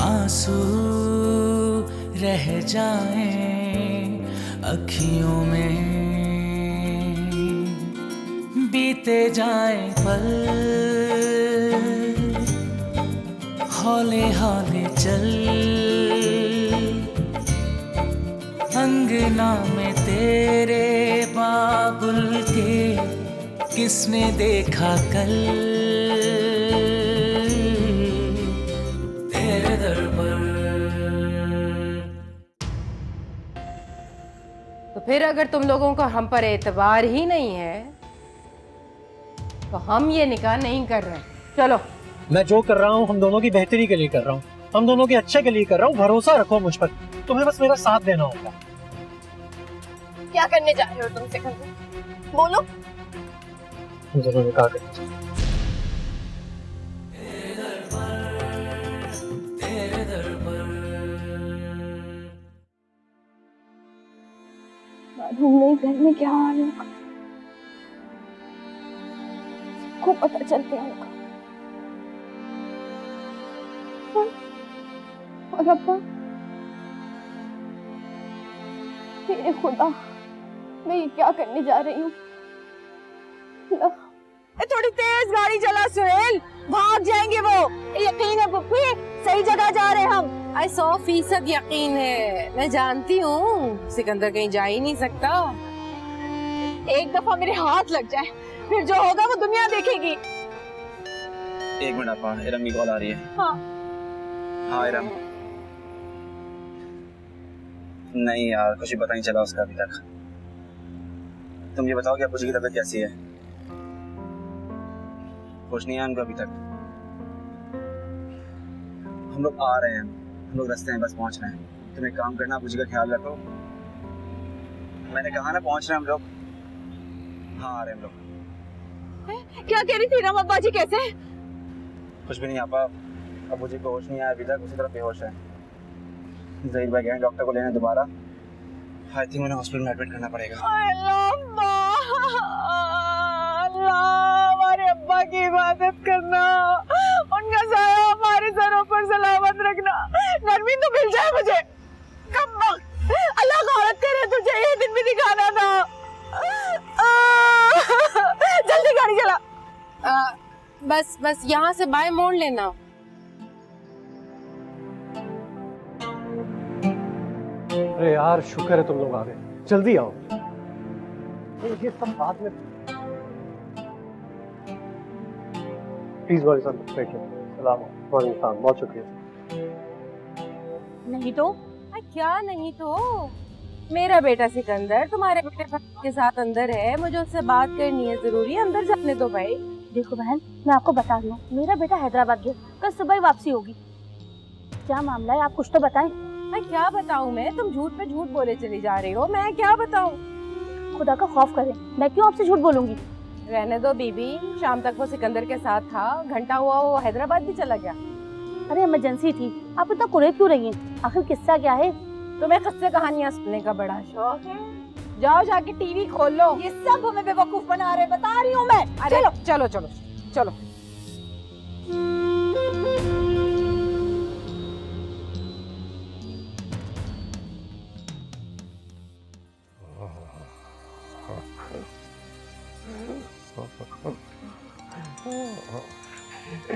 आंसू रह जाएं अखियों में, बीते जाएं पल, हौले हौले चल, अंगना में तेरे बाबुल के किसने देखा कल, तेरे दर पर। तो फिर अगर तुम लोगों को हम पर एतबार ही नहीं है तो हम ये निकाह नहीं कर रहे। चलो। मैं जो कर रहा हूँ हम दोनों की बेहतरी के लिए कर रहा हूँ, हम दोनों के अच्छे के लिए कर रहा हूँ। भरोसा रखो मुझ पर, तुम्हें बस मेरा साथ देना होगा। क्या करने जा रहे हो तुम सिकंदर? बोलो। हम दोनों निकाह करेंगे। मालूम नहीं घर में क्या हाल होगा, सबको पता चल गया होगा। और अब्बा, हे खुदा, मैं ये क्या करने जा रही हूँ? थोड़ी तेज गाड़ी चला सुहेल, भाग जाएंगे वो। यकीन है पुप्पी, सही जगह जा रहे हैं हम। 100% यकीन है, मैं जानती हूँ सिकंदर कहीं जा ही नहीं सकता। एक दफा मेरे हाथ लग जाए, फिर जो होगा वो दुनिया देखेगी। एक मिनट आपा, इरम की कॉल आ रही है। हाँ हाँ इरम। नहीं यार, कुछ भी पता नहीं चला उसका अभी तक। तुम ये बताओ कि अब्बू जी की तबीयत कैसी है? कुछ नहीं है उनको अभी तक। हम लोग आ रहे हैं, हम लोग रास्ते में बस पहुंच रहे हैं। तुम एक काम करना, अब्बू जी का ख्याल रखो। मैंने कहा ना पहुंच रहे हैं हम लोग। हाँ आ रहे हैं हम लोग। क्या कह रही थी रम, अब्बा जी कैसे? कुछ भी नहीं आपा, अब्बू जी को होश नहीं आया अभी तक, उसी तरह बेहोश है। जहीर भाई गए डॉक्टर को लेने दोबारा। आई थिंक उन्हें हॉस्पिटल में एडमिट करना पड़ेगा। हमारे अब्बा की इबादत करना, उनका साया हमारे सरों पर सलामत रखना। नरमी तो मिल जाए मुझे, कब वक्त अल्लाह गौरत करे तुझे ये दिन भी दिखाना था। जल्दी गाड़ी चला। बस यहाँ से बाएं मोड़ लेना। अरे यार शुक्र है तुम लोग आ गए, जल्दी आओ। ये सब बात में प्लीज वाले साहब बैठिए। सलाम वालेकुम, बहुत शुक्रिया। नहीं तो क्या नहीं तो? मेरा बेटा सिकंदर तुम्हारे बेटे के साथ अंदर है, मुझे उससे बात करनी है जरूरी, अंदर जाने दो भाई। देखो बहन, मैं आपको बता रही हूँ, मेरा बेटा हैदराबाद गया, कल सुबह ही वापसी होगी। क्या मामला है, आप कुछ तो बताएं। मैं क्या बताऊँ? मैं तुम झूठ पे झूठ बोले चली जा रही हो, मैं क्या बताऊँ? खुदा का खौफ करें, मैं क्यों आपसे झूठ बोलूंगी? रहने दो बीबी, शाम तक वो सिकंदर के साथ था, घंटा हुआ वो हैदराबाद भी चला गया। अरे इमरजेंसी थी, आप इतना कुरेद क्यों रही हैं? आखिर किस्सा क्या है? तुम्हें किस्से कहानियाँ सुनने का बड़ा शौक है? जाओ जाके टीवी खोल लो। ये सब हमें बेवकूफ बना रहे, बता रही हूँ मैं। अरे चलो चलो चलो।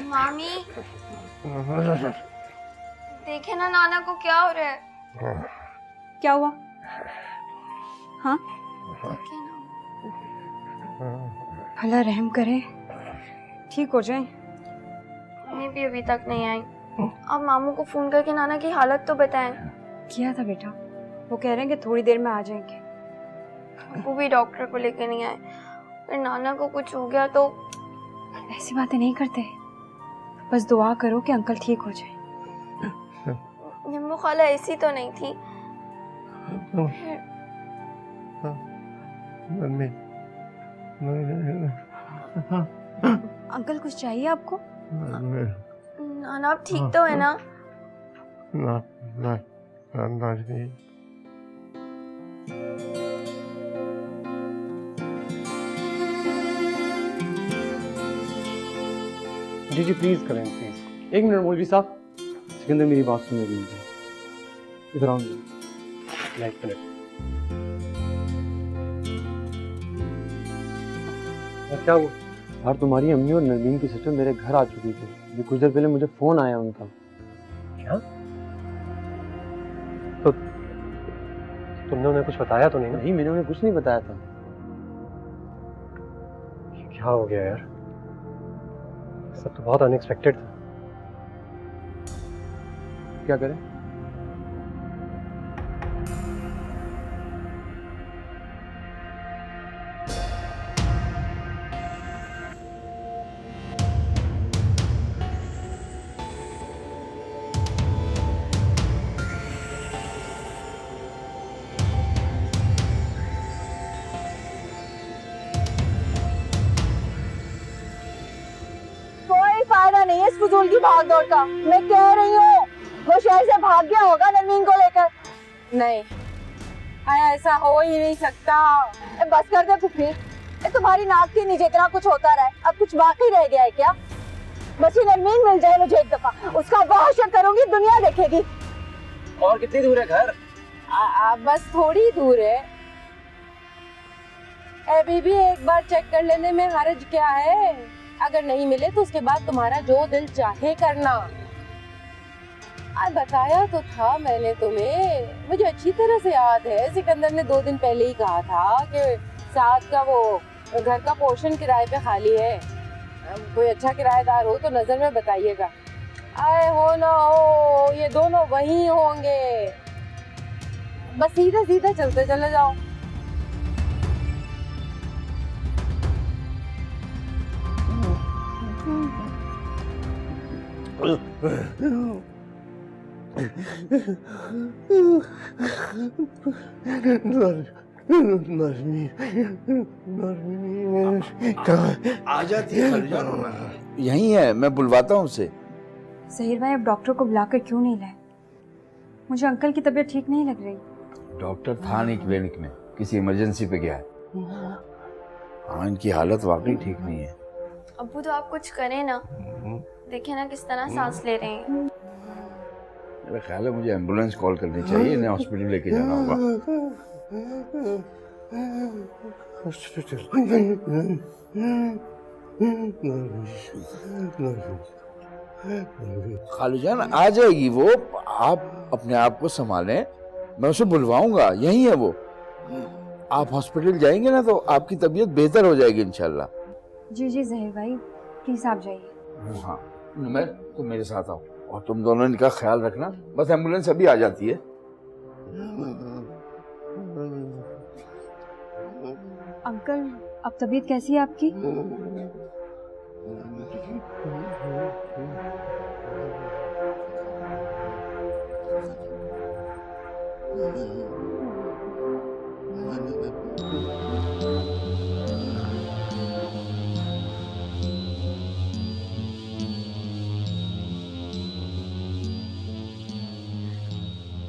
मामी देखे ना नाना को क्या हो रहा है। क्या हुआ? हाँ देखे ना। अल्लाह रहम करे, ठीक हो जाए। मम्मी भी अभी तक नहीं आई। अब मामू को फोन करके नाना की हालत तो बताएं। किया था बेटा, वो कह रहे हैं कि थोड़ी देर में आ जाएंगे। वो भी डॉक्टर को लेके नहीं आए, अगर नाना को कुछ हो गया तो। ऐसी बातें नहीं करते, बस दुआ करो कि अंकल ठीक हो जाए। निम्बू खाला ऐसी तो नहीं थी। अंकल कुछ चाहिए आपको? नाना आप ठीक तो है ना? जी प्लीज करें, प्लीज। एक मिनट मौलवी साहब, सिकंदर मेरी बात सुनने दीजिए, इधर आओ। एक मिनट। क्या हुआ? यार तुम्हारी अम्मी और नरमीन की सिस्टर मेरे घर आ चुकी थी। अभी कुछ देर पहले मुझे फोन आया उनका। क्या? तो तुमने उन्हें कुछ बताया तो नहीं ना? नहीं, मैंने उन्हें कुछ नहीं बताया था। क्या हो गया यार? सब तो बहुत अनएक्सपेक्टेड था। क्या करें? कोई फायदा नहीं है इस फजूल की भाग दौड़ का। मैं कह रही हूँ वो शहर से भाग गया होगा नरमीन को लेकर। नहीं, ऐसा हो ही नहीं सकता। बस कर दे फुफी, तुम्हारी नाक के नीचे इतना कुछ होता रहा है, अब कुछ बाकी रह गया है क्या? बस ये नरमीन मिल जाए मुझे एक दफा, उसका वहशत करूंगी, दुनिया देखेगी। और कितनी दूर है घर? बस थोड़ी दूर है। अभी भी एक बार चेक कर लेने में हर्ज क्या है? अगर नहीं मिले तो उसके बाद तुम्हारा जो दिल चाहे करना। बताया तो था मैंने तुम्हें, मुझे अच्छी तरह से याद है। सिकंदर ने 2 दिन पहले ही कहा था कि साथ का वो घर का पोर्शन किराए पे खाली है। कोई अच्छा किराएदार हो तो नजर में बताइएगा। आए हो ना हो, ये दोनों वहीं होंगे। बस सीधा सीधा चलते चले जाओ। आ जाती है यही है, मैं बुलवाता हूँ उसे। ज़हीर भाई, अब डॉक्टर को बुलाकर क्यों नहीं लाए? मुझे अंकल की तबीयत ठीक नहीं लग रही। डॉक्टर था नहीं क्लिनिक में, किसी इमरजेंसी पे गया है। हाँ, इनकी हालत वाकई ठीक नहीं है। अब्बू तो आप कुछ करें ना, देखिए ना किस तरह सांस ले रहे हैं। मेरा ख्याल है मुझे एम्बुलेंस कॉल करनी चाहिए, इन्हें हॉस्पिटल लेके जाना होगा। खालू जान आ जाएगी वो, आप अपने आप को संभालें, मैं उसे बुलवाऊंगा, यही है वो। आप हॉस्पिटल जाएंगे ना तो आपकी तबीयत बेहतर हो जाएगी इंशाल्लाह। जी जी ज़हीर भाई, प्लीज आप जाइए। हाँ, मैं तुम मेरे साथ आओ और तुम दोनों इनका ख्याल रखना। बस एम्बुलेंस अभी आ जाती है। अंकल, अब तबीयत कैसी है आपकी?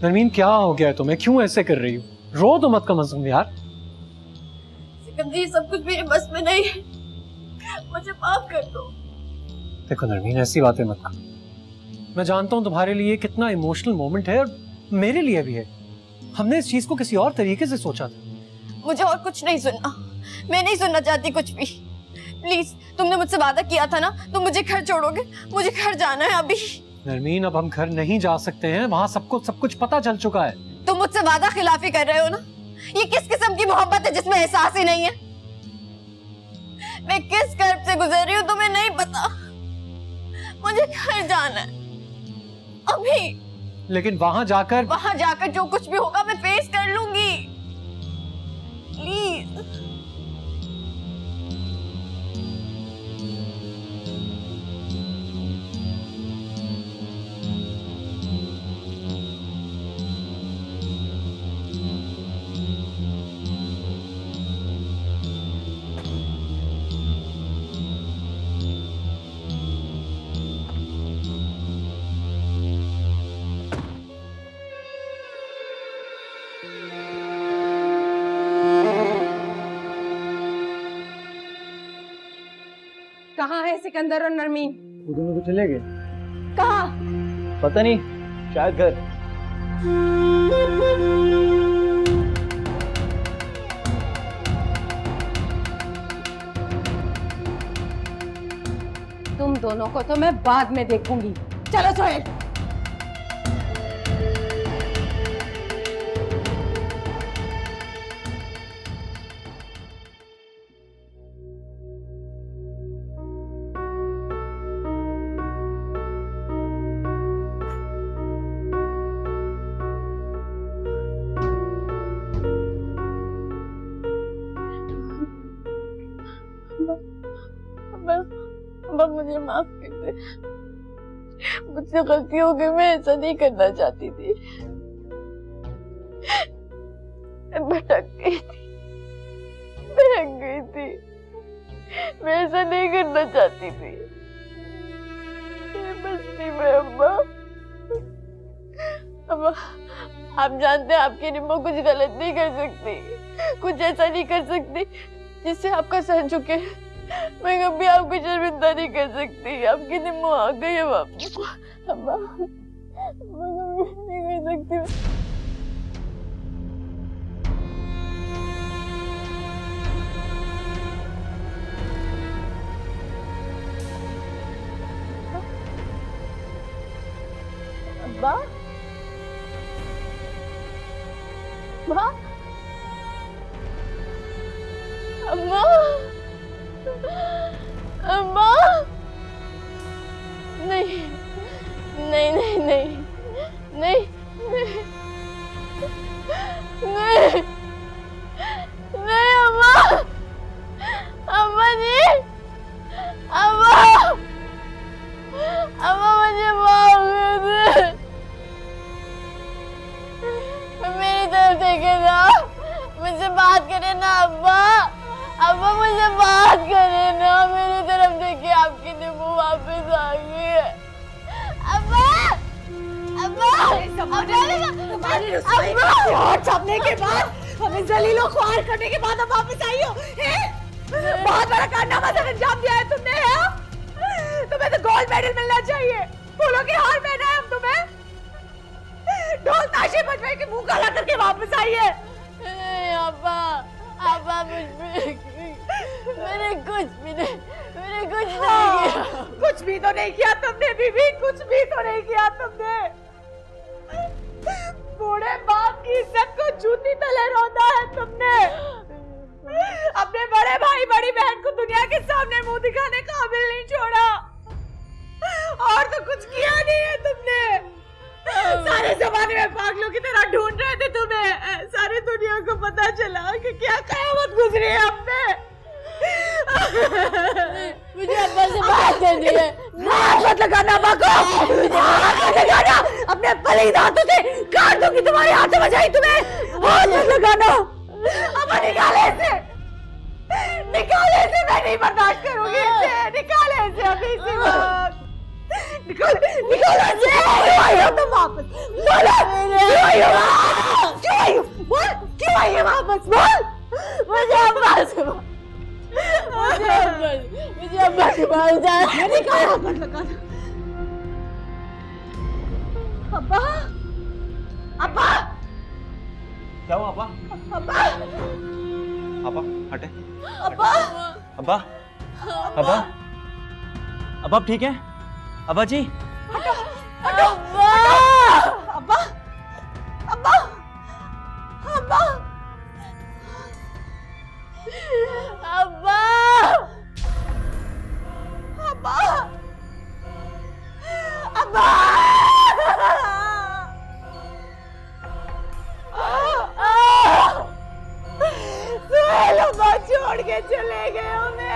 नरमीन, क्या हो गया है तुम्हें? क्यों ऐसे कर रही हो? रो तो मत कम से कम यार। सिकंदर, ये सब कुछ मेरे बस में नहीं है, मुझे माफ कर दो। देखो नरमीन, ऐसी बातें मत करो। मैं जानता हूँ तुम्हारे लिए कितना इमोशनल मोमेंट है और मेरे लिए भी है। हमने इस चीज को किसी और तरीके से सोचा था। मुझे और कुछ नहीं सुनना, मैं नहीं सुनना चाहती कुछ भी। प्लीज, तुमने मुझसे वादा किया था ना, तुम मुझे घर छोड़ोगे। मुझे घर जाना है अभी। नरमीन, अब हम घर नहीं जा सकते हैं, वहाँ सबको सब कुछ पता चल चुका है। तुम मुझसे वादा खिलाफी कर रहे हो ना? ये किस किस्म की मोहब्बत है जिसमें एहसास ही नहीं है? मैं किस कर्ब से गुजर रही हूँ तुम्हें नहीं पता। मुझे घर जाना है अभी। लेकिन वहाँ जाकर जो कुछ भी होगा मैं फेस कर लूंगी। प्लीज। कहाँ है सिकंदर और नरमीन? वो दोनों तो चले गए। कहाँ? पता नहीं, शायद घर। तुम दोनों को तो मैं बाद में देखूंगी। चलो सोहेल। अब्बा मुझे माफ कर दे, मुझसे गलती हो गई, मैं ऐसा नहीं करना चाहती थी, मैं भटक गई थी, मैं ऐसा नहीं करना चाहती थी, बस्ती में। अब्बा आप जानते हैं आपकी निम्मो कुछ गलत नहीं कर सकती, कुछ ऐसा नहीं कर सकती जिससे आपका सर झुके। मैं कभी आपको शर्मिंदा नहीं कर सकती, आपकी निम्मो आ गई है वापस। अब्बा मैं कभी नहीं कर सकती। अब्बा अब्बा अम्मा अम्मा, नहीं नहीं नहीं नहीं नहीं नहीं नहीं अम्मा, अम्मा जी, अम्मा, अम्मा मुझे माफ कर दे, मेरी तरफ देखे ना, मुझसे बात करे ना अब्बा, अब्बा मुझे बात करे ना, मेरी तरफ देखिए आपकी निम्मो वापस आ गई है। अब्बा अब्बा तुम्हारी रसोई में प्यार छपने के बाद, हमें जलीलो ख्वार करने के बाद अब वापस आई हो, बहुत बड़ा कारनामा सर अंजाम दिया है तुमने, है? तुम्हें तो गोल्ड मेडल मिलना चाहिए, फूलों के हार पहना है हम तुम्हें, ढोल ताशे बजवाई के मुंह काला करके वापस आई है। अब्बा अब्बा मैंने कुछ भी नहीं किया। कुछ भी तो नहीं किया तुमने बीबी, कुछ भी तो नहीं किया तुमने। बूढ़े बाप की इज्जत को जूती तले रौंदा है तुमने, अपने बड़े भाई बड़ी बहन को दुनिया के सामने मुंह दिखाने काबिल नहीं छोड़ा, और तो कुछ किया नहीं है तुमने। सारे जमाने में पागलों की तरह ढूंढ रहे थे तुम्हें, सारी दुनिया को पता चला कि क्या कयामत गुजरी है अब पे। मुझे अब्बा से बात करनी है। मत लगाना अब्बा को, मत लगाना, अपने पले दांतों से काट दूंगी तुम्हारे हाथ से, बचाई तुम्हें, मत लगाना। अब्बा निकाले इसे, निकाले इसे, मैं नहीं बर्दाश्त करूंगी इसे, निकाले इसे अभी इसी वक्त, निकाल ऐसे। क्यों आई हो तुम वापस? बोलो, क्यों आई हो? क्यों आई हो? बोल, क्यों आई हो वापस? बोल। मुझे अब्बा से बाहर जाना। निकाल मत लगा। अब्बा, अब्बा, क्या हुआ अब्बा? अब्बा, अब्बा हटे। अब्बा, अब्बा, अब्बा, अब्बा ठीक है? अब्बा जी, हटो, हटो, अब्बा, अब्बा, अब्बा, अब्बा, अब्बा, अब्बा, सुहेल अब्बा छोड़ के चले गए हमें,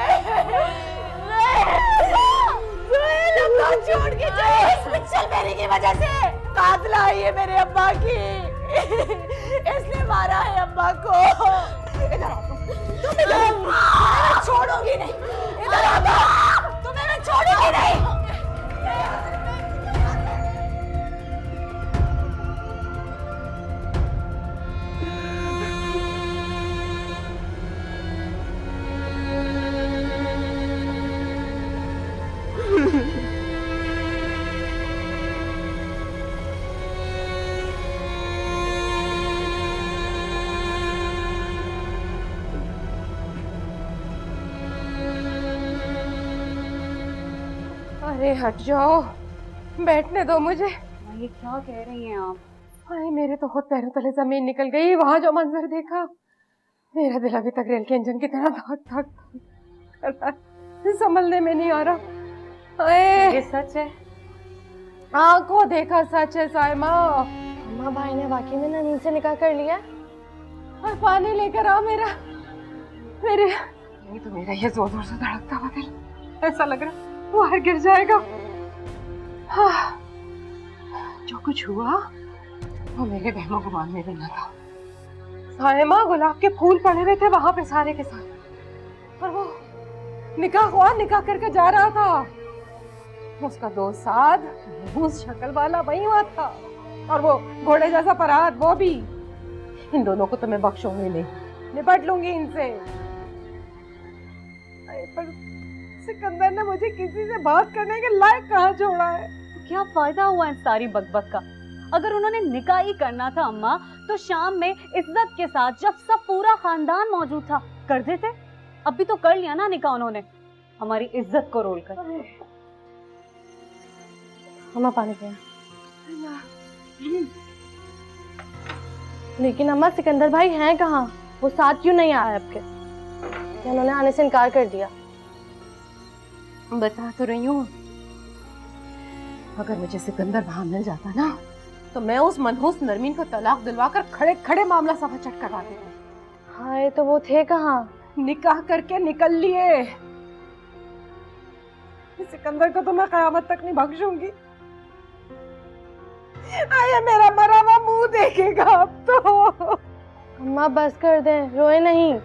छोड़ के जाए इस पिक्चर मेरी की वजह से, कातिल आई है मेरे अब्बा की, इसने मारा है अब्बा को। इधर आओ, तुम इधर आओ, मैं छोड़ूंगी नहीं, इधर आओ, तुम्हें मैं छोड़ूंगी नहीं। अरे हट जाओ, बैठने दो मुझे। ये क्या कह रही हैं आप? अरे मेरे तो खुद पैरों तले जमीन निकल गई वहां जो मंजर देखा। मेरा दिल अभी तक रेल के इंजन की तरह धक धक कर रहा है, संभलने में नहीं आ रहा। ये सच है? आंखों देखा सच है साइमा। अम्मा भाई ने वाकई में ननीन से निकाह कर लिया? और पानी लेकर आओ मेरे नहीं तो मेरा ये जोर जोर से धड़कता हुआ दिल ऐसा लग रहा वो बाहर गिर जाएगा। हाँ, जो कुछ हुआ वो मेरे बहनों गुमान में भी न था। साइमा गुलाब के फूल पड़े हुए थे वहां पे सारे के सारे, और वो निकाह करके जा रहा था। उसका दोस्त साद उस शक्ल वाला वही हुआ था, और वो घोड़े जैसा फरहाद वो भी। इन दोनों को तो मैं बख्शूंगी नहीं, निपट लूंगी इनसे। पर सिकंदर ने मुझे किसी से बात करने के लायक कहाँ छोड़ा है? क्या फायदा हुआ इन सारी बकबक का? अगर उन्होंने निकाह ही करना था अम्मा, तो शाम में इज्जत के साथ जब सब पूरा खानदान मौजूद था कर देते। अब भी तो कर लिया ना निकाह उन्होंने, हमारी इज्जत को रोल कर। अम्मा पानी पिया। लेकिन अम्मा सिकंदर भाई हैं कहाँ? वो साथ क्यों नहीं आए आपके? क्या उन्होंने आने से इनकार कर दिया? बता तो रही हूँ, अगर मुझे सिकंदर वहां मिल जाता ना तो मैं उस मनहूस नरमीन को तलाक दिलवाकर खड़े खड़े मामला सफा चट करवा देती। हाय, तो वो थे कहाँ? निकाह करके निकल लिए। सिकंदर को तो मैं कयामत तक नहीं बख्शूंगी। आया मेरा मरा हुआ मुंह देखेगा अब तो। अम्मा बस कर दें, रोए नहीं।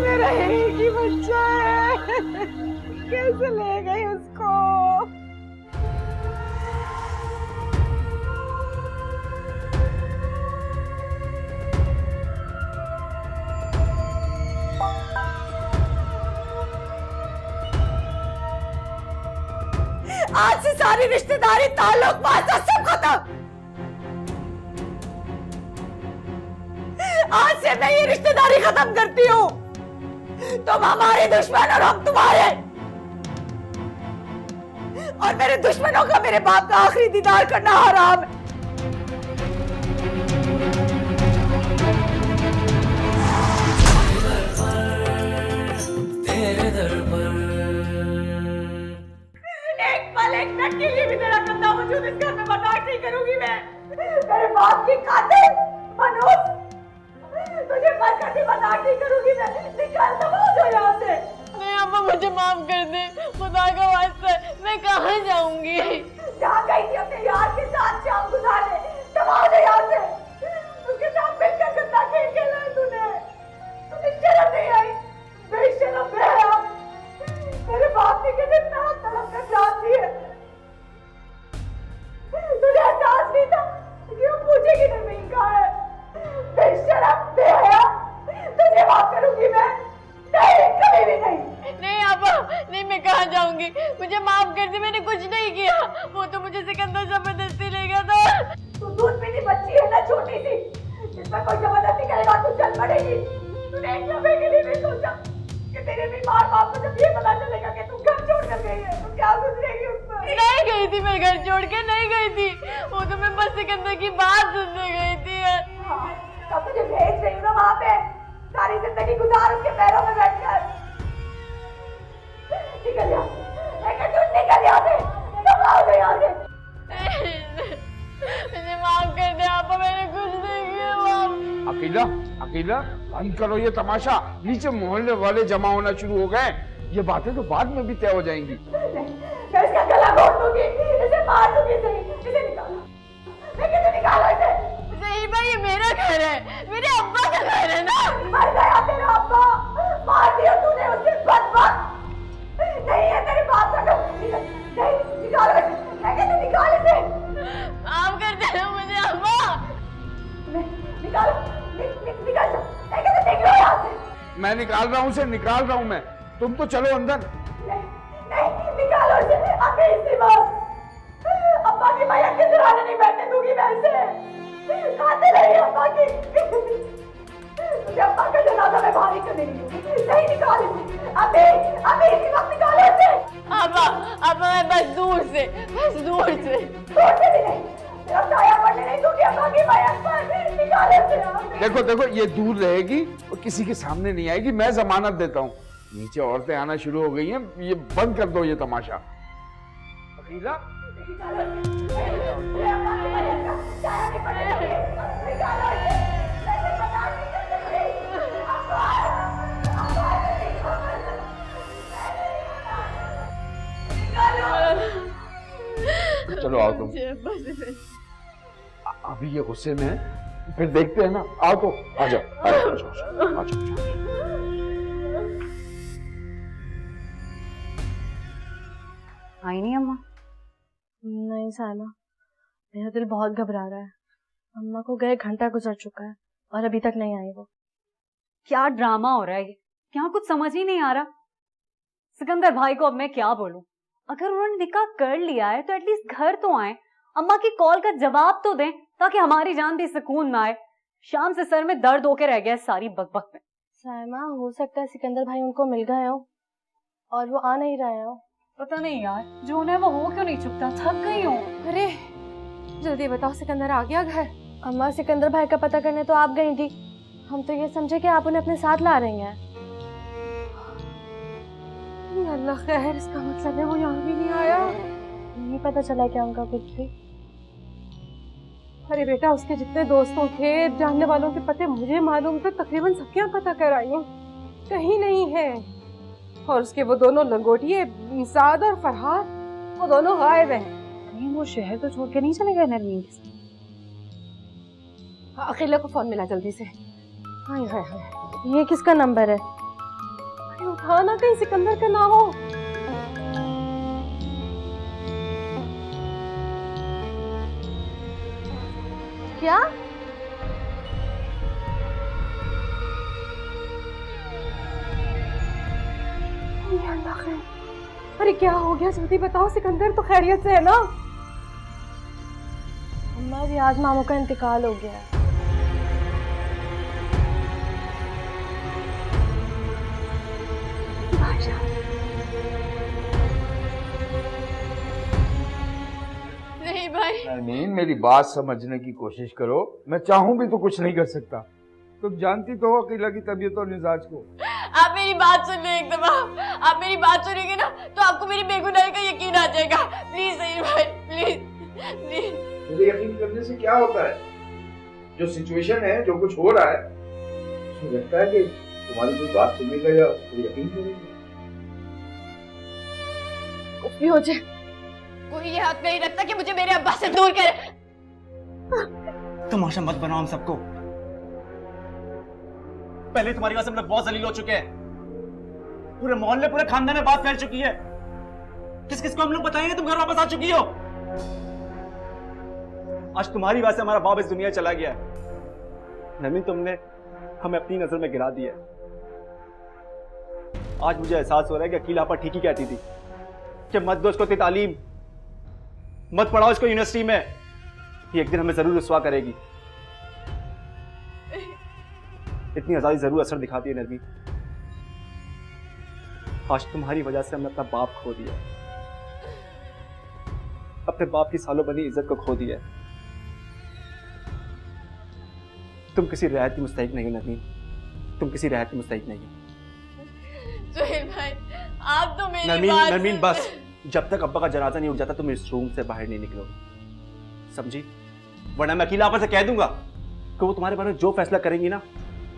मेरा एक ही बच्चा है, कैसे ले गई उसको? आज से सारी रिश्तेदारी ताल्लुक वास्ता सब खत्म। आज से मैं ये रिश्तेदारी खत्म करती हूँ। तुम हमारे दुश्मन और हम तुम्हारे। और मेरे दुश्मनों का मेरे बाप का आखिरी दीदार करना हराम है। तेरे दर पर एक पल एक मिनट के लिए भी तेरा गंदा वजूद इस घर में बर्दाश्त नहीं करूंगी मैं। तेरे बाप की कातिल मनोज, तुझे मरकर भी बर्दाश्त नहीं करूंगी मैं। निकल दबाओ जो यहाँ से। नहीं अम्मा, मुझे माफ कर दे, खुदा का वास्ता मैं कहाँ जाऊंगी? जहाँ गई थी अपने यार के साथ शाम गुजारने, दबाओ जो यहाँ से। उसके साथ मिलकर गंदा खेल खेला है तूने। तुझे शर्म नहीं आई? बेशर्म बेहराम। मेरे बाप ने कितने तड़प तड़प कर जान दी है। तुझे एहसास नहीं था कि वो पूछेगी नरमीन कहाँ है? बेशर्म बेहराम। तुझे माफ करूंगी मैं? नहीं, कभी भी नहीं। नहीं अब्बा, नहीं, मैं कहाँ जाऊंगी? मुझे माफ कर दे, मैंने कुछ नहीं किया। वो तो मुझे सिकंदर जबरदस्ती ले गया था। तू दूध पीती बच्ची है ना, छोटी सी, जिसमें कोई जबरदस्ती करेगा तू चल पड़ेगी। तूने एक लम्हे के लिए नहीं सोचा कि तेरे बीमार बाप को जब ये पता चलेगा कि तू घर छोड़ कर गई है तो क्या गुजरेगी उसमें? नहीं गई थी मैं, घर छोड़ के नहीं गई थी। वो तो मैं बस सिकंदर की बात सुनने गई थी। तब तुझे भेज रही हूँ ना वहाँ पे, सारी जिंदगी गुजार उसके पैरों में बैठकर। निकल यहाँ से, निकल यहाँ से, दबाओ जो यहाँ से। मुझे माफ कर दे आपा, मैंने कुछ नहीं किया। अकेला अकेला बंद करो ये तमाशा। नीचे मोहल्ले वाले जमा होना शुरू हो गए। ये बातें तो बाद में भी तय हो जाएंगी। मैं इसका गला घोट दूंगी, इसे मार दूंगी। सही, इसे निकालो, लेकिन निकालो इसे। सही भाई, ये मेरा घर है, मेरे अब्बा का घर है ना। मर गया तेरा अब्बा, मार दिया तूने उसे। बदबख्त नहीं है तेरे बाप का। नहीं, निकालो इसे। मैं कहती निकाल इसे। माफ कर दे मुझे अब्बा। निकालो, निकल जाओ। मैं कहती निकलो यहाँ से। मैं निकाल रहा हूँ उसे, निकाल रहा हूँ मैं। तुम तो चलो अंदर। नहीं, निकालो इसे अभी इसी बात। अब्बा की मैया के सिराने नहीं बैठने दूंगी मैं इसे। खाते रहिए अब्बा की। मुझे अम्मा का जनाजा मैं भारी करने नहीं निकाल अभी अभी इसी वक्त निकालो इसे। अम्मा अम्मा मैं बस दूर से दूर से भी नहीं, तेरा साया पड़ने नहीं दूंगी अम्मा की मैयत पर, निकालो इसे। देखो देखो, ये दूर रहेगी और किसी के सामने नहीं आएगी, मैं जमानत देता हूँ। नीचे औरतें आना शुरू हो गई हैं, ये बंद कर दो ये तमाशा। अकीला चलो आओ तुम, अभी ये गुस्से में है, फिर देखते हैं ना। आओ तो आ जाओ, आ जाओ, आ जाओ, आ जाओ। आई नहीं अम्मा? नहीं साइमा, मेरा दिल बहुत घबरा रहा है। अम्मा को गए घंटा गुजर चुका है और अभी तक नहीं आई वो। क्या ड्रामा हो रहा है ये, क्या कुछ समझ ही नहीं आ रहा। सिकंदर भाई को अब मैं क्या बोलूं? अगर उन्होंने निकाह कर लिया है तो एटलीस्ट घर तो आए, अम्मा की कॉल का जवाब तो दें, ताकि हमारी जान भी सुकून में आए। शाम से सर में दर्द होके रह गया सारी बकबक में। साइमा, हो सकता है सिकंदर भाई उनको मिल गए हो और वो आ नहीं रहे हो। पता नहीं यार, जो उन्हें वो हो क्यों नहीं चुकता, थक गई हूँ। अरे जल्दी बताओ, सिकंदर आ गया घर? अम्मा, सिकंदर भाई का पता करने तो आप गई थी, हम तो ये समझे कि आप उन्हें अपने साथ ला रही हैं। अल्लाह खैर, इसका मतलब है वो यहाँ भी नहीं आया। नहीं पता चला क्या उनका कुछ भी? अरे बेटा, उसके जितने दोस्तों थे, जानने वालों के पते मुझे मालूम थे, तकरीबन सबके यहाँ पता कर आई हूँ, कहीं नहीं है। और उसके वो दोनों लंगोटिए साद और फरहाद, वो दोनों गायब हैं। कहीं वो शहर तो छोड़ के नहीं चले गए नरमीन के साथ? अकेला को फोन मिला जल्दी से। हाय हाय हाय, ये किसका नंबर है? अरे उठाना, कहीं सिकंदर का ना हो। क्या? अरे क्या हो गया, जल्दी बताओ। सिकंदर तो खैरियत से है ना? अम्मा, रियाज मामू का इंतकाल हो गया है। नहीं भाई। नरमीन, मेरी बात समझने की कोशिश करो। मैं चाहूं भी तो कुछ नहीं कर सकता। तुम जानती तो हो अकीला की तबीयत और मिजाज को। आप मेरी बात सुन लो एक दफा। आप मेरी बात सुनेंगे ना तो आपको मेरी बेगुनाही का यकीन आ जाएगा। प्लीज सही भाई, प्लीज प्लीज। मुझे यकीन करने से क्या होता है? जो सिचुएशन है, जो कुछ हो रहा है, मुझे लगता है कि तुम्हारी कोई बात सुनेगा या उसको यकीन करेगा। कुछ भी हो जाए, कोई ये हाथ नहीं रखता कि मुझे मेरे अब्बा से दूर करे। तमाशा मत बनाओ हम सबको। पहले तुम्हारी वजह से हम लोग बहुत जलील हो चुके हैं। पूरे मोहल्ले, पूरे खानदान में बात फैल चुकी है। किस किस को हम लोग बताएंगे तुम घर वापस आ चुकी हो? आज तुम्हारी वजह से हमारा बाप इस दुनिया चला गया है। नरमीन, तुमने हमें अपनी नजर में गिरा दिया। आज मुझे एहसास हो रहा है कि अकीला आपा ठीक ही कहती थी कि मत दो उसको तालीम, मत पढ़ाओ इसको यूनिवर्सिटी में, ये एक दिन हमें जरूर रुसवा करेगी। इतनी आजादी जरूर असर दिखाती है नरमीन। आज तुम्हारी वजह से हमने अपना बाप खो दिया, अपने बाप की सालों बनी इज्जत को खो दिया। तुम किसी रियायत की मुस्तहिक नहीं हो नरमीन, तुम किसी रियायत की मुस्तहिक नहीं हो। सुहेल भाई, आप तो मेरी नरमीन बस, जब तक अब्बा का जनाजा नहीं उठ जाता तुम इस रूम से बाहर नहीं निकलोगे, समझी? वरना मैं अकीला आपा से कह दूंगा कि वो तुम्हारे बारे में जो फैसला करेंगी ना,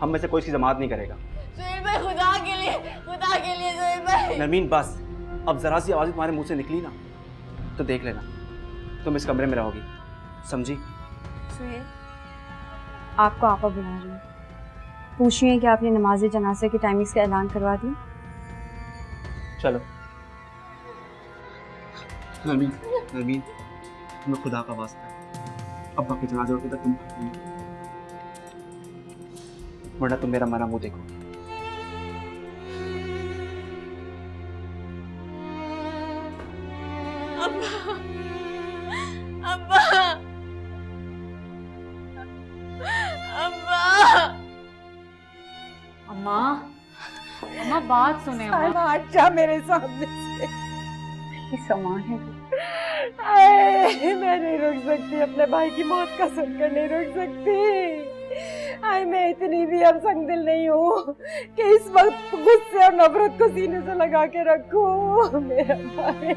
हम में से कोई इसकी जमात नहीं करेगा। सुहेल भाई, खुदा के लिए सुहेल भाई। नरमीन बस, अब जरा सी आवाज तुम्हारे मुंह से निकली ना तो देख लेना तुम इस कमरे में रहोगी, समझी? सुहेल, आपको आपा बुला रही है। पूछिए कि आपने नमाज जनाजे की टाइमिंग्स का ऐलान करवा दी? चलो नरमीन, नरमीन, तुम्हें खुदा का वास्ता है, अब्बा के जनाजे उठे तक तुम वरना तुम मेरा मरा मुंह देखो। अब्बा, अब्बा, अब्बा, बात सुने अम्मा। साइमा हट जा मेरे सामने से। ये सामान है। मैं नहीं रुक सकती, अपने भाई की मौत का सुनकर नहीं रुक सकती। मैं इतनी भी अब संगदिल नहीं हूँ कि इस वक्त गुस्से और नफरत को सीने से लगा के रखूं। मेरा भाई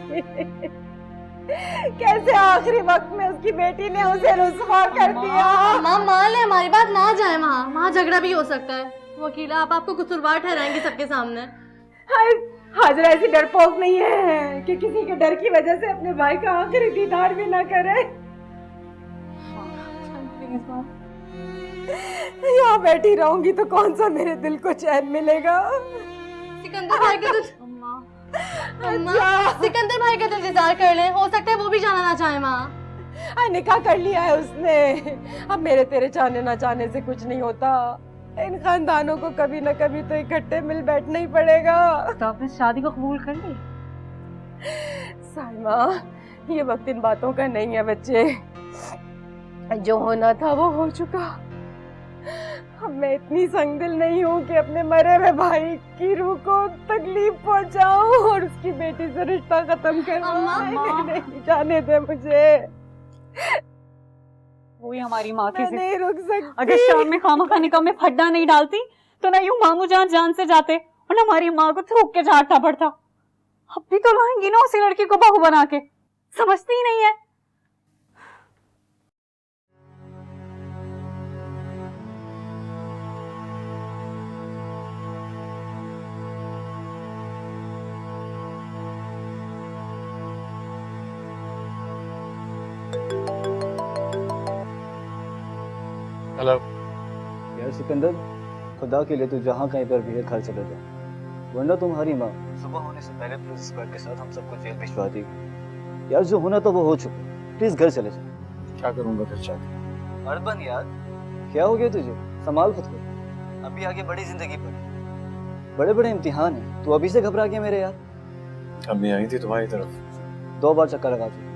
कैसे आखिरी वक्त में उसकी बेटी ने उसे रुसवा कर दिया। माँ मान ले, हमारी बात ना जाए वहाँ झगड़ा भी हो सकता है। वकीला आप आपको कसूरवार ठहराएंगे सबके सामने। हाजरा ऐसी डरपोक नहीं है कि किसी के डर की वजह से अपने भाई का आखिरी दीदार भी ना करे। यहाँ बैठी रहूंगी तो कौन सा मेरे दिल को चैन मिलेगा। सिकंदर भाई का तो अम्मा, सिकंदर भाई का तो इंतजार कर ले, हो सकता है वो भी जाना ना चाहे माँ। निकाह कर लिया है उसने, अब मेरे तेरे चाहने ना चाहने से कुछ नहीं होता। इन खानदानों को कभी न कभी तो इकट्ठे मिल बैठना ही पड़ेगा। तो आपने शादी को कबूल कर ली? साइमा, ये वक्त इन बातों का नहीं है बच्चे। जो होना था वो हो चुका। अब मैं इतनी संगदिल नहीं हूँ कि अपने मरे हुए भाई की रूह को तकलीफ पहुँचाऊं और उसकी बेटी से रिश्ता खत्म कर दूं। नहीं जाने दे मुझे। वही हमारी माँ की नहीं रुक सकती। अगर शाम में खामखा निकाह में फड्डा नहीं डालती तो ना यूं मामू जान से जाते और ना हमारी माँ को थूक के झाड़ना पड़ता। अब भी तो लाएंगी ना उसी लड़की को बहू बना के, समझती ही नहीं है। हेलो यार सिकंदर, खुदा के लिए तू जहाँ कहीं पर भी है घर चले जा, वरना तुम्हारी माँ सुबह होने से पहले पुलिस स्क्वाड के साथ हम सबको जेल भिजवा देगी। यार जो होना तो वो हो चुका, प्लीज घर चले जा। क्या करूंगा घर जाके? अर्बन यार, क्या हो गया तुझे? संभाल खुद को, अभी आगे बड़ी जिंदगी पर बड़े बड़े इम्तिहान है, तू अभी से घबरा गया मेरे यार। अम्मी आई थी तुम्हारी तरफ, 2 बार चक्कर लगा चुकी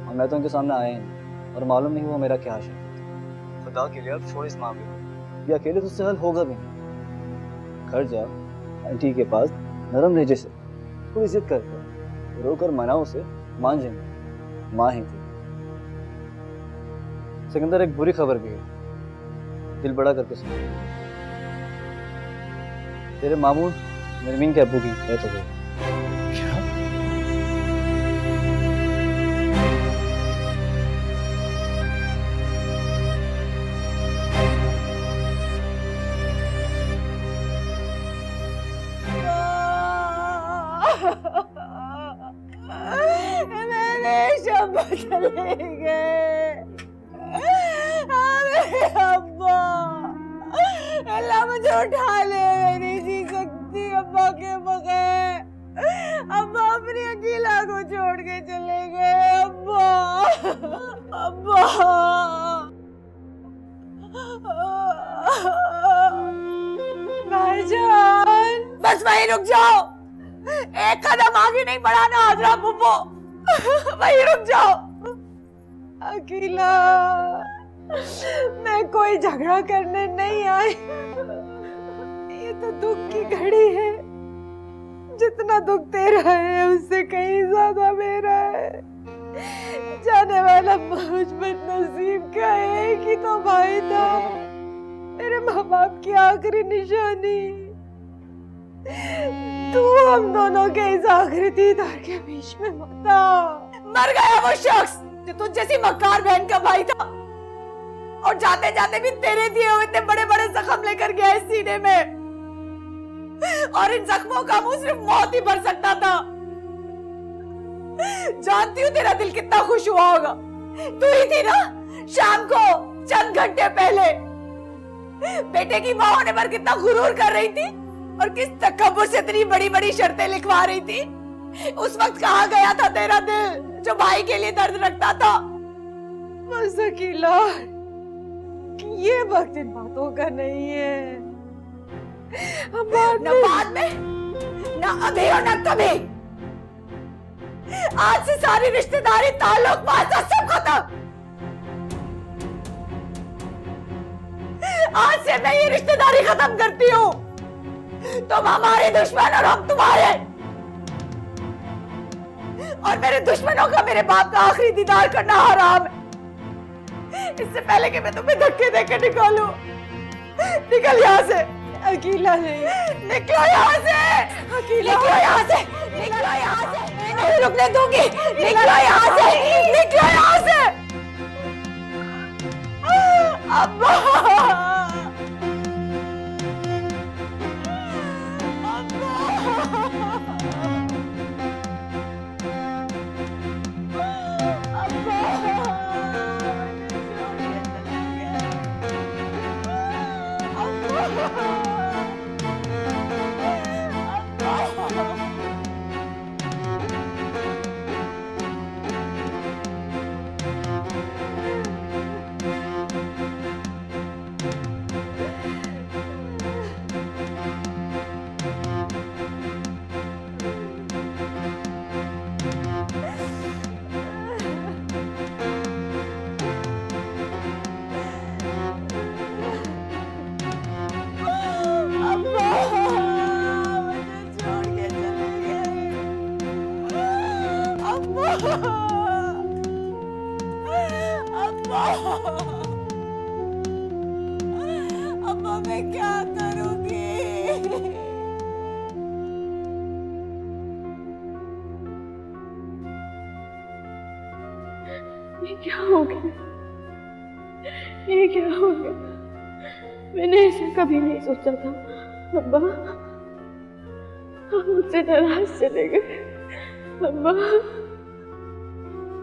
और मैं तो उनके सामने आया ही नहीं और मालूम नहीं हुआ मेरा क्या हाल है। खुदा के लिए अब छोड़ इस मामले को, ये अकेले तुझसे हल होगा भी नहीं। घर जा, आंटी के पास नरम लहजे से थोड़ी जिद कर, रोकर मनाओ उसे, मान जाएंगे, माँ ही थी। सिकंदर, एक बुरी खबर भी है, दिल बड़ा करके सुन। तेरे मामू नरमीन के अब्बू की डेथ हो गई। चले गए अरे अब्बा, अल्लाह मुझे उठा ले, मैं नहीं जी सकती अब्बा के बगैर। अब्बा अपनी अकेला को छोड़ के चले गए। अब्बा, अब्बा, भाईजान बस वहीं रुक जाओ, एक कदम आगे नहीं बढ़ाना हाजरा बुब्बो, वहीं रुक जाओ। अकेला, मैं कोई झगड़ा करने नहीं आई, ये तो दुख की घड़ी है। जितना दुख तेरा है उससे कहीं ज्यादा मेरा है। जाने वाला मुझ बदनसीब का एक ही तो भाई था, मेरे माँ बाप की आखिरी निशानी। तू हम दोनों के इस आखिरी दीदार के बीच में मर गया वो शख्स जो तुझ जैसी मक्कार बहन का भाई था, और जाते जाते भी तेरे दिए हुए इतने बड़े बड़े जख्म लेकर गया इस सीने में, और इन जख्मों का मुंह सिर्फ मौत ही भर सकता था। जानती हूँ तेरा दिल कितना खुश हुआ होगा। तू ही थी ना शाम को चंद घंटे पहले बेटे की माँ होने पर कितना गुरूर कर रही थी और किस तकब्बुर से इतनी बड़ी बड़ी शर्तें लिखवा रही थी। उस वक्त कहाँ गया था तेरा दिल जो भाई के लिए दर्द रखता था? बस अकेला, ये वक्त इन बातों का नहीं है। न बाद में, न अभी और न कभी। आज से सारी रिश्तेदारी, ताल्लुक, वास्ता सब खत्म। आज से मैं ये रिश्तेदारी खत्म करती हूँ। तुम हमारे दुश्मन और हम तुम्हारे। और मेरे दुश्मनों का मेरे बाप का आखिरी दीदार करना हराम है। इससे पहले कि मैं तुम्हें धक्के देकर निकालूं, निकल यहाँ से। अकेला नहीं, निकलो यहाँ से। अकेला निकलो यहाँ से, निकलो यहाँ से। मैं नहीं रुकने दूंगी। निकलो यहाँ से, निकलो यहाँ से। अब्बा, अब्बा मैं क्या करूंगी? ये क्या हो गया? ये क्या हो गया? मैंने ऐसा कभी नहीं सोचा था। अब्बा, आप मुझसे नाराज चले गए। अब्बा,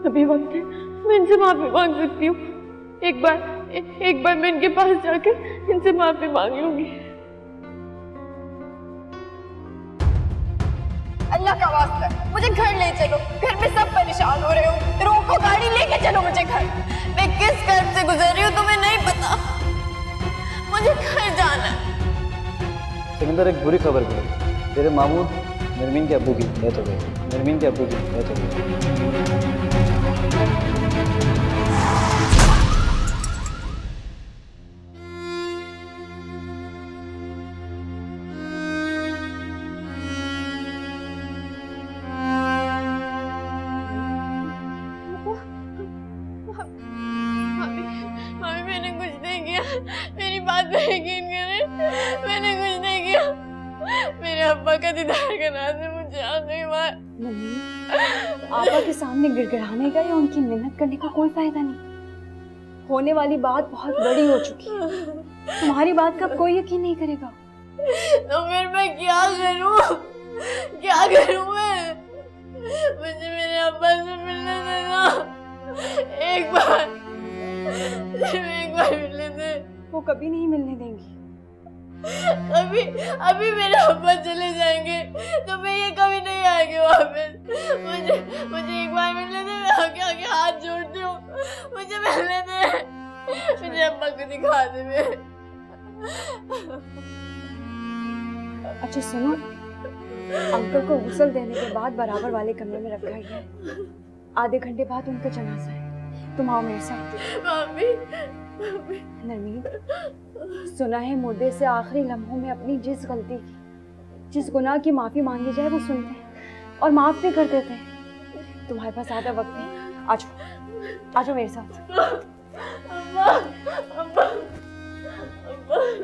अभी वक्त है, मैं इनसे माफी मांग सकती हूँ। एक बार मैं इनके पास जाकर इनसे माफी मांग लूंगी। अल्लाह का वास्ता है, मुझे घर ले चलो। घर में सब परेशान हो रहे हो। रोको गाड़ी, लेके चलो मुझे घर। मैं किस कर्ब से गुजर रही हूँ तुम्हें नहीं पता। मुझे घर जाना है। सिकंदर, एक बुरी खबर है। तेरे मामू नरमीन के अब्बू की डेथ हो गई। नरमीन के अब्बू की डेथ हो गई। मामी, मैंने कुछ नहीं किया। मेरी बात पे यकीन करें, मैंने कुछ नहीं किया। मेरे अब्बा का दीदार करना से मुझे आखिरी बार। आपा के सामने गिड़गिड़ाने का या उनकी मिन्नत करने का कोई फायदा नहीं। होने वाली बात बहुत बड़ी हो चुकी है। तुम्हारी बात का अब कोई यकीन नहीं करेगा। तो फिर मैं क्या करूं? क्या करूं मैं? मुझे मेरे अब्बा से मिलने देना। एक बार, सिर्फ एक बार मिलने दे। वो कभी नहीं मिलने देंगी। अभी मेरे अब्बा चले जाएंगे तो मैं ये कभी नहीं आएंगे वापस। मुझे एक बार मिलने दे। मैं आगे हाथ जोड़ती हूँ, मुझे मिलने दे। मुझे अब्बा को दिखा दे। मैं अच्छा सुनो, अंकल को गुस्ल देने के बाद बराबर वाले कमरे में रखा गया है। आधे घंटे बाद उनका जनाजा है। तुम आओ मेरे साथ। मामी, नरमीन, सुना है मुर्दे से आखिरी लम्हों में अपनी जिस गलती की, जिस गुनाह की माफी मांगी जाए वो सुनते हैं और माफ भी कर देते हैं। तुम्हारे पास आधा वक्त है, आ जाओ मेरे साथ। अब्बा, अब्बा, अब्बा, अब्बा।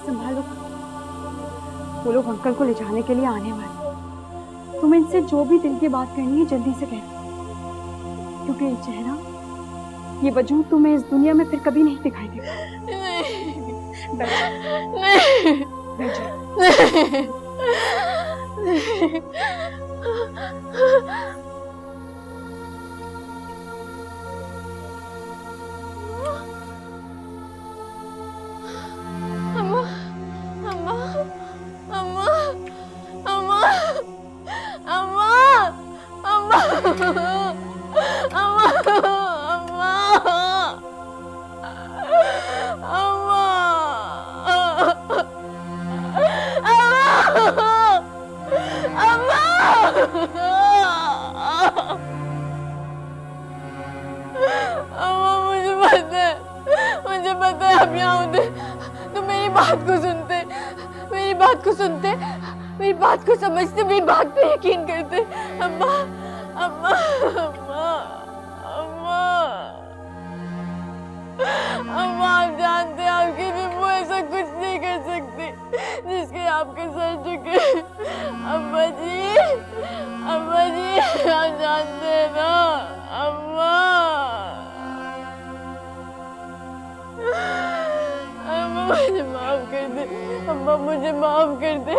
संभालो, वो लोग अंकल को ले जाने के लिए आने वाले। तुम इनसे जो भी दिल की बात करनी है जल्दी से कह, क्योंकि ये चेहरा, ये वजूद तुम्हें इस दुनिया में फिर कभी नहीं दिखाई देगा। बैठ जाओ। तुम यहाँ होते तो मेरी बात को सुनते, मेरी बात को सुनते, मेरी बात को समझते, मेरी बात पे यकीन करते। अम्मा अम्मा अम्मा अम्मा अम्मा, आप जानते हैं आपकी भी वो ऐसा कुछ नहीं कर सकती जिसके आपके सर झुके। अम्मा जी, अम्मा जी, आप जानते हैं ना अम्मा। अम्मा मुझे माफ कर दे, अम्मा मुझे माफ कर दे,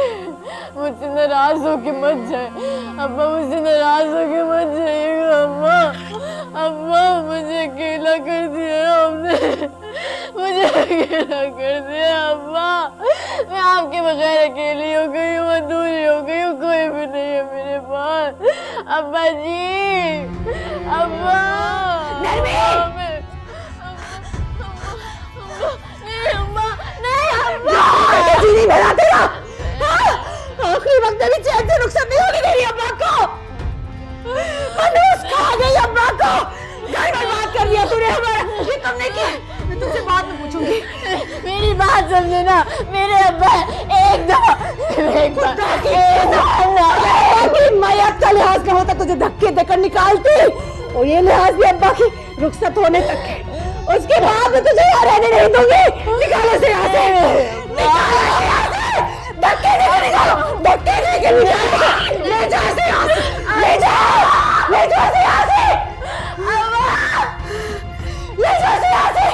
मुझसे नाराज होके मत जाए अम्मा, मुझसे नाराज होके मत जाइएगा अम्मा। अम्मा मुझे अकेला कर दिया आपने, मुझे अकेला कर दिया अम्मा। मैं आपके बगैर अकेली हो गई हूँ, अधूरी हो गई हूँ, कोई भी नहीं है मेरे पास। अम्मा जी, अम्मा नहीं अम्मा, नहीं अम्मा, नहीं मेरा तेरा आखिरी वक्त में भी चैन से रुखसत नहीं होने दे रही अम्मा को। खा गई अम्मा को, घर बर्बाद कर दिया तूने हमारा। ये तुमने किया, मैं तुमसे बाद में पूछूंगी। मेरी बात समझे ना, मेरे अब्बा एक दफा मैयत का लिहाज का होता तुझे धक्के देकर निकालती, और ये लिहाज भी अब्बा की रुखसत होने तक है। उसके बाद में तुझे यहाँ रहने नहीं दूंगी। निकालो से यहाँ से, निकालो से यहाँ से, धक्के देकर निकालो, धक्के देकर निकालो, ले जाओ से यहाँ से, ले जाओ, ले जाओ से यहाँ से, ले जाओ से यहाँ से।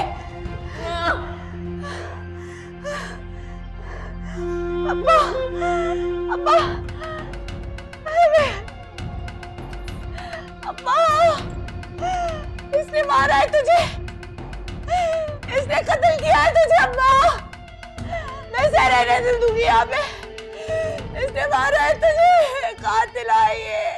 अब्बा, अब्बा, अब्बा, इसने मारा है तुझे, इसने कत्ल किया है तुझे अब्बा। मैं इसे रहने नहीं दूंगी यहाँ पे, इसने मारा है तुझे, कातिल आई है।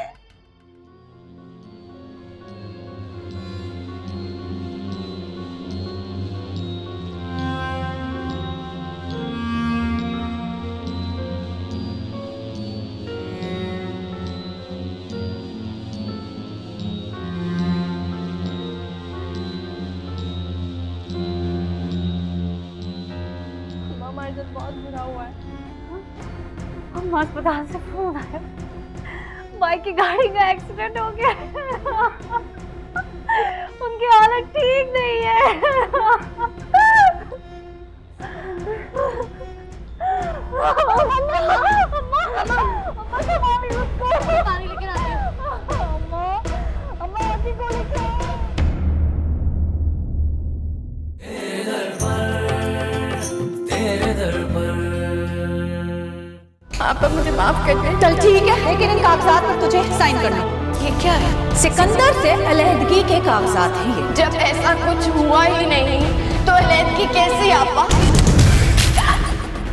बहुत बुरा हुआ है। हम अस्पताल से फोन आया, बाइक की गाड़ी का एक्सीडेंट हो गया, उनकी हालत ठीक नहीं है। आप मुझे माफ कर दें। चल ठीक है, लेकिन इन कागजात पर तुझे साइन करना। ये क्या है? सिकंदर से अलहदगी के कागजात हैं ये। जब ऐसा कुछ हुआ ही नहीं तो अलहदगी कैसे आपा?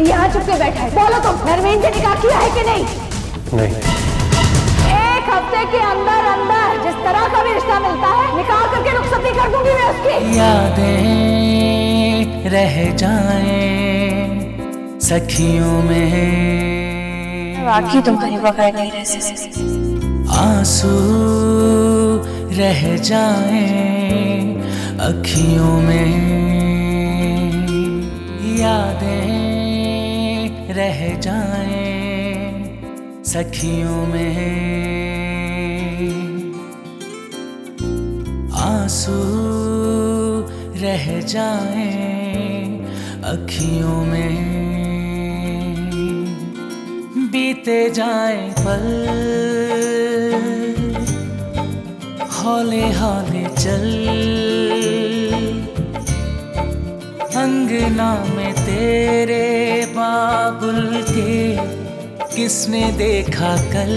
यहाँ चुप के बैठा है, बोलो तुम नरमीन से निकाह किया है कि नहीं? नहीं। एक हफ्ते के अंदर अंदर जिस तरह का भी रिश्ता मिलता है निकाह करके रुखसती कर दूंगी मैं उसकी। यादें रह जाएं सखियों में, वाकई तुम मेरे बगैर नहीं रह सकते। आंसू रह जाएं अखियों में, यादें रह जाएं सखियों में, आंसू रह जाएं अखियों में, बीते जाएं पल हौले हौले चल, अंगना में तेरे बाबुल के किसने देखा कल।